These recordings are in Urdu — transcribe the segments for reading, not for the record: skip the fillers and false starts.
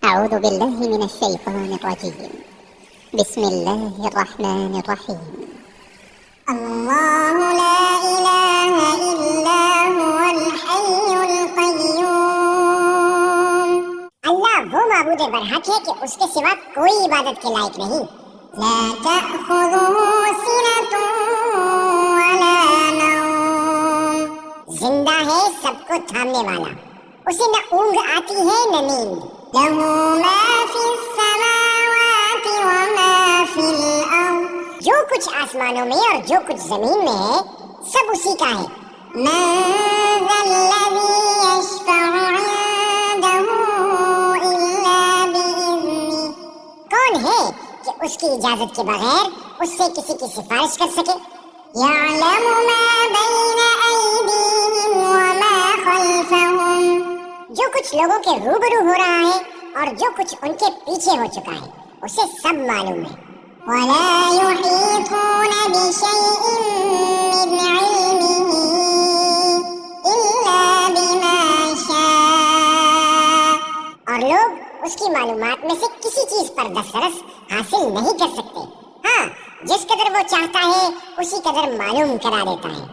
أعوذ بالله من الشيطان الرجيم. بسم الله الرحمن الرحيم. اللہ لا الہ الا هو الحی القیوم، اللہ وہ معبود برحق ہے کہ اس کے سوا کوئی عبادت کے لائق نہیں. لا تأخذه سنة ولا نوم، زندہ ہے سب کو تھامنے والا، اسے نہ اونگ آتی ہے نہ نیند. لہ ما فی السماوات وما فی الارض، جو کچھ آسمانوں میں اور جو کچھ زمین میں ہے سب اسی کا ہے. من ذا الذی یشفع عنده الا بإذنہ، کون ہے کہ اس کی اجازت کے بغیر اس سے کسی کی سفارش کر سکے. یعلم ما بین ایدیہم وما خلفہم، جو کچھ لوگوں کے روبرو ہو رہا ہے اور جو کچھ ان کے پیچھے ہو چکا ہے اسے سب معلوم ہے. وَلَا يُحِيطُونَ بِشَيْءٍ مِّنْ عِلْمِهِ إِلَّا بِمَا شَاءَ، اور لوگ اس کی معلومات میں سے کسی چیز پر دسترس حاصل نہیں کر سکتے، ہاں جس قدر وہ چاہتا ہے اسی قدر معلوم کرا دیتا ہے.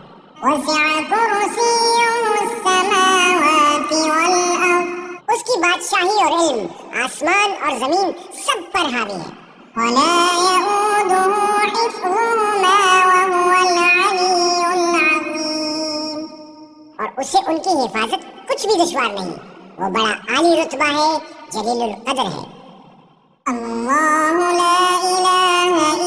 وَسِعَ كُرْسِيُّهُ السَّمَاوَاتِ وَالْأَرْضَ، اس کی بادشاہی اور علم آسمان اور زمین سب پر حاوی ہے. وَلَا يَئُودُهُ حِفْظُهُمَا وَهُوَ الْعَلِيُّ الْعَظِيمُ، اور اسے ان کی حفاظت کچھ بھی دشوار نہیں، وہ بڑا عالی رتبہ ہے، جلیل القدر ہے. اللہ لا الہ